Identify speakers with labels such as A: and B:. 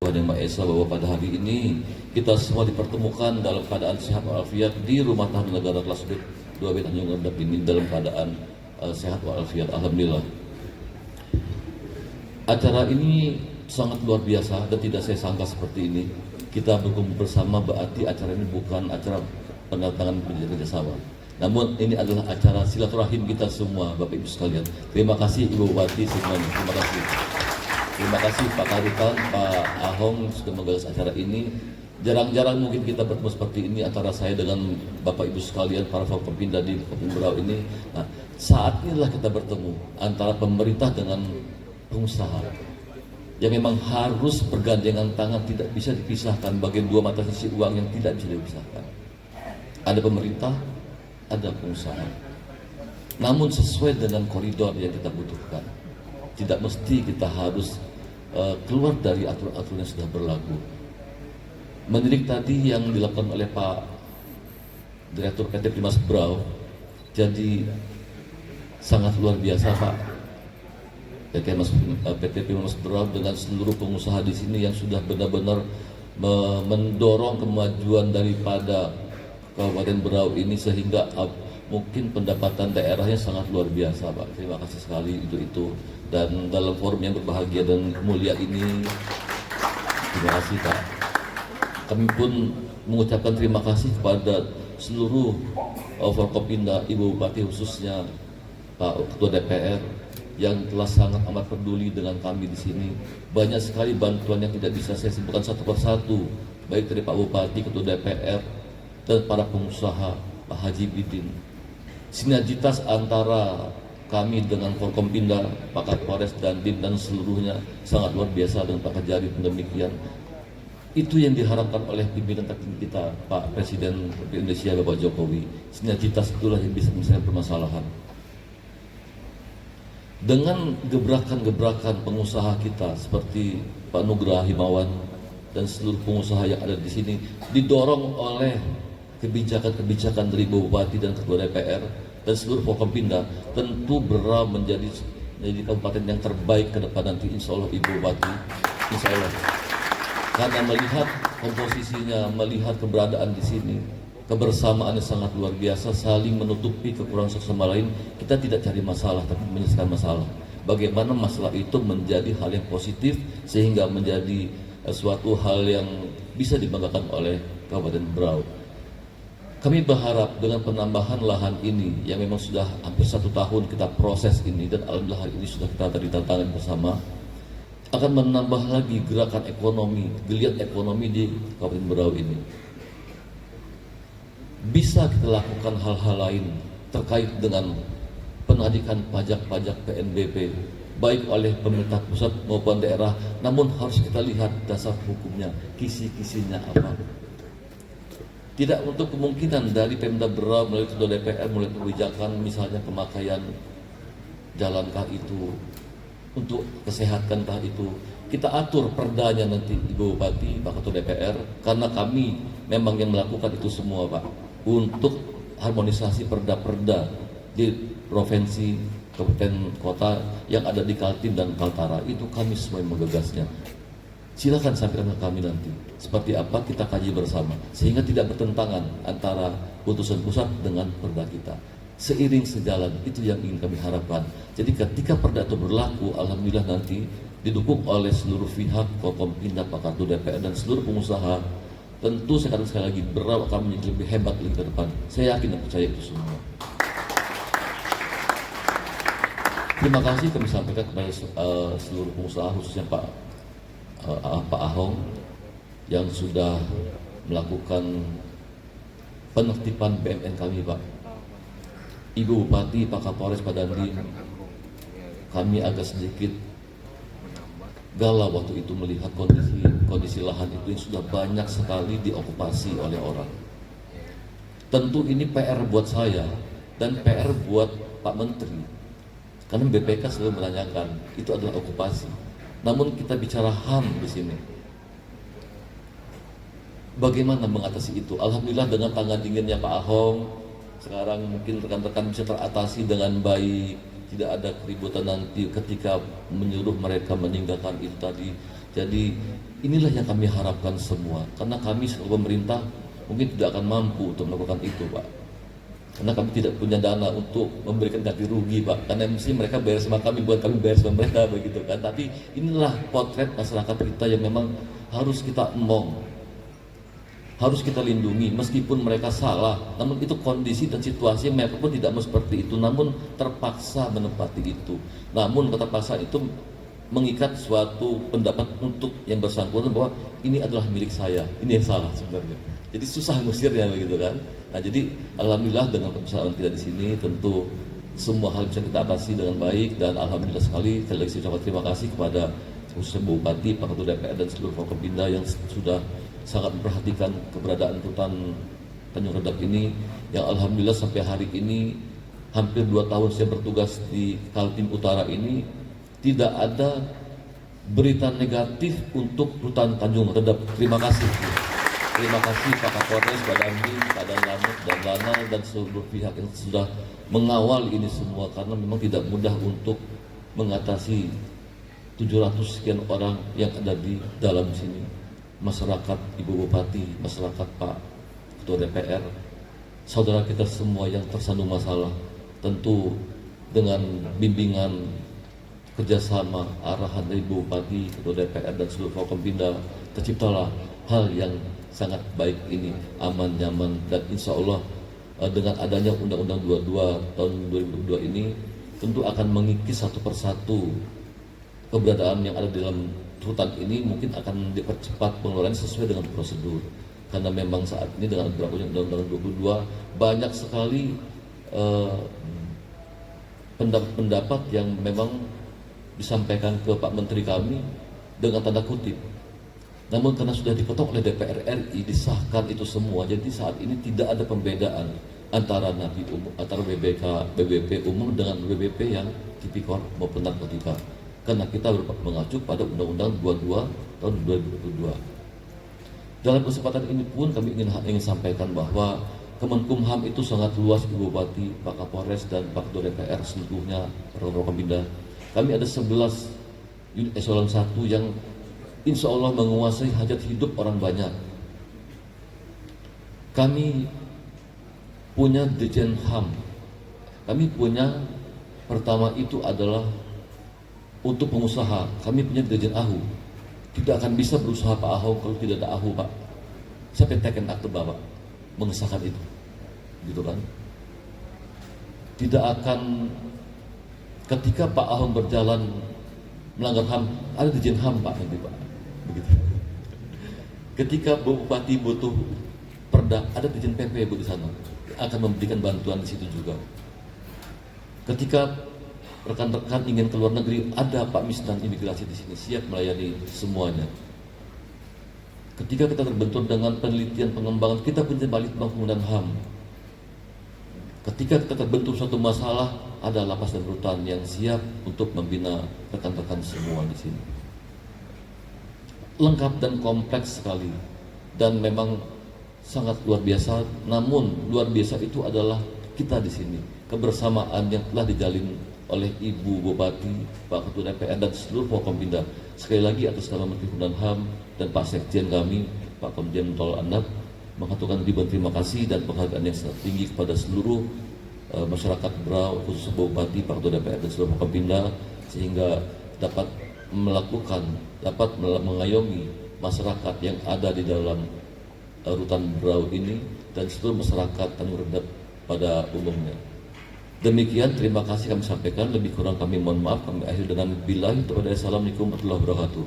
A: Tuhan Yang Maha Esa bahwa pada hari ini kita semua dipertemukan dalam keadaan sehat walafiat di rumah tahanan negara kelas B 2B Tanjung Redap ini dalam keadaan sehat walafiat. Alhamdulillah. Acara ini sangat luar biasa dan tidak saya sangka seperti ini. Kita berkumpul bersama berarti acara ini bukan acara penandatangan kerjasama. Namun ini adalah acara silaturahim kita semua, Bapak Ibu sekalian. Terima kasih Ibu Bupati semuanya. Terima kasih. Terima kasih Pak Karitan, Pak Ahong sudah menggagas acara ini. Jarang-jarang mungkin kita bertemu seperti ini antara saya dengan Bapak Ibu sekalian para Forkopimda di Kabupaten Berau ini. Nah, saat inilah kita bertemu antara pemerintah dengan pengusaha yang memang harus bergandengan tangan, tidak bisa dipisahkan, bagian dua mata sisi uang yang tidak bisa dipisahkan. Ada pemerintah, ada pengusaha. Namun sesuai dengan koridor yang kita butuhkan. Tidak mesti kita harus keluar dari aturan-aturan yang sudah berlaku. Menilik tadi yang dilakukan oleh Pak Direktur PT Primas Brau, jadi sangat luar biasa Pak. PT Primas Brau dengan seluruh pengusaha di sini yang sudah benar-benar mendorong kemajuan daripada Kabupaten Berau ini sehingga mungkin pendapatan daerahnya sangat luar biasa Pak. Terima kasih sekali itu. Dan dalam forum yang berbahagia dan mulia ini, terima kasih Pak. Kami pun mengucapkan terima kasih kepada seluruh Forkopimda, Ibu Bupati khususnya Pak Ketua DPR yang telah sangat amat peduli dengan kami di sini. Banyak sekali bantuan yang tidak bisa saya sebutkan satu persatu, baik dari Pak Bupati, Ketua DPR, dan para pengusaha, Pak Haji Bidin. Sinergitas antara kami dengan Forkopimda, Pak Kapolres, dan Dim dan seluruhnya sangat luar biasa, dan Pak Kejari pun demikian. Itu yang diharapkan oleh pimpinan tertinggi kita, Pak Presiden Republik Indonesia Bapak Jokowi. Sinergitas itulah yang bisa menyelesaikan permasalahan. Dengan gebrakan-gebrakan pengusaha kita seperti Pak Nugraha Himawan dan seluruh pengusaha yang ada di sini didorong oleh kebijakan-kebijakan dari Bupati dan Ketua DPR dan seluruh Forkopimda, tentu Berau menjadi kabupaten yang terbaik ke depan nanti, insya Allah Ibu Bupati, insya Allah. Karena melihat komposisinya, melihat keberadaan di sini, kebersamaannya sangat luar biasa, saling menutupi kekurangan satu sama lain. Kita tidak cari masalah, tapi menyelesaikan masalah. Bagaimana masalah itu menjadi hal yang positif sehingga menjadi suatu hal yang bisa dibanggakan oleh Kabupaten Berau. Kami berharap dengan penambahan lahan ini yang memang sudah hampir 1 tahun kita proses ini, dan alhamdulillah hari ini sudah kita tanda tangan bersama, akan menambah lagi gerakan ekonomi, geliat ekonomi di Kabupaten Berau ini. Bisa kita lakukan hal-hal lain terkait dengan penarikan pajak-pajak PNBP, baik oleh pemerintah pusat maupun daerah, namun harus kita lihat dasar hukumnya, kisi-kisinya apa. Tidak untuk kemungkinan dari Pemda Berau melalui Ketua DPR mulai kebijakan misalnya pemakaian jalankah itu, untuk kesehatankah itu, kita atur perdanya nanti Ibu Bupati, Pak Ketua DPR, karena kami memang yang melakukan itu semua Pak, untuk harmonisasi perda-perda di provinsi, kabupaten, kota yang ada di Kaltim dan Kaltara, itu kami semua yang menggagasnya. Silakan sampaikan ke kami nanti seperti apa, kita kaji bersama sehingga tidak bertentangan antara putusan pusat dengan perda kita. Seiring sejalan, itu yang ingin kami harapkan. Jadi ketika perda itu berlaku, alhamdulillah nanti didukung oleh seluruh pihak, Forkopimda, Pak Ketua DPR, dan seluruh pengusaha. Tentu saya katakan sekali lagi, Berau akan menjadi lebih hebat lagi ke depan. Saya yakin dan percaya itu semua. Terima kasih kami sampaikan kepada seluruh pengusaha, khususnya Pak Ahong yang sudah melakukan penertiban BMN kami Pak. Ibu Bupati, Pak Kapolres, Pak Dandim, kami agak sedikit galau waktu itu melihat kondisi lahan itu yang sudah banyak sekali diokupasi oleh orang. Tentu ini PR buat saya dan PR buat Pak Menteri, karena BPK selalu menanyakan itu adalah okupasi. Namun kita bicara HAM di sini. Bagaimana mengatasi itu? Alhamdulillah dengan tangan dinginnya Pak Ahong, sekarang mungkin rekan-rekan bisa teratasi dengan baik. Tidak ada keributan nanti ketika menyuruh mereka meninggalkan itu tadi. Jadi inilah yang kami harapkan semua, karena kami sebagai pemerintah mungkin tidak akan mampu untuk melakukan itu, Pak. Karena kami tidak punya dana untuk memberikan ganti rugi, Pak. Karena mesti mereka bayar sama kami, bukan kami bayar sama mereka, begitu kan. Tapi inilah potret masyarakat kita yang memang harus kita emong, harus kita lindungi meskipun mereka salah. Namun itu kondisi dan situasi mereka pun tidak mau seperti itu, namun terpaksa menempati itu. Namun keterpaksaan itu mengikat suatu pendapat untuk yang bersangkutan bahwa ini adalah milik saya, ini yang salah sebenarnya. Jadi susah ngusirnya, begitu kan. Nah, jadi alhamdulillah dengan kebesaran kita di sini tentu semua hal bisa kita atasi dengan baik, dan alhamdulillah sekali lagi saya ucapkan terima kasih kepada khususnya Bupati, Pak Ketua DPR dan seluruh Forkopimda yang sudah sangat memperhatikan keberadaan rutan Tanjung Redap ini, yang alhamdulillah sampai hari ini hampir 2 tahun saya bertugas di Kaltim Utara ini tidak ada berita negatif untuk rutan Tanjung Redap. Terima kasih. Terima kasih Pak Kapolres, Pak Dandim, Pak Danlamut, dan Lana, dan seluruh pihak yang sudah mengawal ini semua, karena memang tidak mudah untuk mengatasi 700 sekian orang yang ada di dalam sini. Masyarakat, Ibu Bupati, masyarakat Pak Ketua DPR, saudara kita semua yang tersandung masalah, tentu dengan bimbingan kerjasama arahan dari Bupati, Ketua DPR dan seluruh Forkopimda, terciptalah hal yang sangat baik ini, aman, nyaman, dan insya Allah dengan adanya Undang-Undang 22 tahun 2022 ini tentu akan mengikis satu persatu keberadaan yang ada di dalam rutan ini, mungkin akan dipercepat pengeluaran sesuai dengan prosedur. Karena memang saat ini dengan berlakunya Undang-Undang 22 banyak sekali pendapat-pendapat yang memang disampaikan ke Pak Menteri kami dengan tanda kutip. Namun karena sudah diketok oleh DPR RI, disahkan itu semua, jadi saat ini tidak ada pembedaan antara napi umum, antara BBP umum dengan BBP yang tipikor maupun narkotika. Karena kita mengacu pada Undang-Undang 22 tahun 2022. Dalam kesempatan ini pun kami ingin sampaikan bahwa Kemenkumham itu sangat luas, Ibu Bupati, Pak Kapolres, dan Pak Ketua DPR seluruhnya, Forkopimda. Kami ada 11 unit eselon 1 yang insya Allah menguasai hajat hidup orang banyak. Kami punya Dirjen HAM. Kami punya, pertama itu adalah untuk pengusaha. Kami punya Dirjen AHU. Tidak akan bisa berusaha Pak Ahok kalau tidak ada AHU, Pak. Siapa yang teken akte Bapak mengesahkan itu, gitu kan? Tidak akan, ketika Pak Ahok berjalan melanggar HAM, ada Dirjen HAM Pak nanti Pak. Begitu. Ketika Bupati butuh perda, ada Dirjen PP Bu di sana, akan memberikan bantuan di situ juga. Ketika rekan-rekan ingin keluar negeri, ada Pak Misdan Imigrasi di sini, siap melayani semuanya. Ketika kita terbentur dengan penelitian pengembangan, kita punya Balitbang Pengundang HAM. Ketika kita terbentur suatu masalah, ada lapas dan rutan yang siap untuk membina rekan-rekan semua di sini. Lengkap dan kompleks sekali, dan memang sangat luar biasa. Namun luar biasa itu adalah kita di sini, kebersamaan yang telah dijalin oleh Ibu Bupati, Pak Ketua DPR, dan seluruh Forkopimda. Sekali lagi atas nama Menteri Hukum dan HAM dan Pak Sekjen kami, Pak Komjen Tol Anab, mengaturkan ribuan terima kasih dan penghargaan yang sangat tinggi kepada seluruh masyarakat Berau, khususnya Bupati, Pak Ketua DPR dan seluruh Forkopimda, sehingga dapat mengayomi masyarakat yang ada di dalam rutan Berau ini dan seluruh masyarakat Tanjung Redap pada umumnya. Demikian, terima kasih kami sampaikan. Lebih kurang kami mohon maaf. Kami akhir dengan billahi taufiq. Assalamualaikum warahmatullahi wabarakatuh.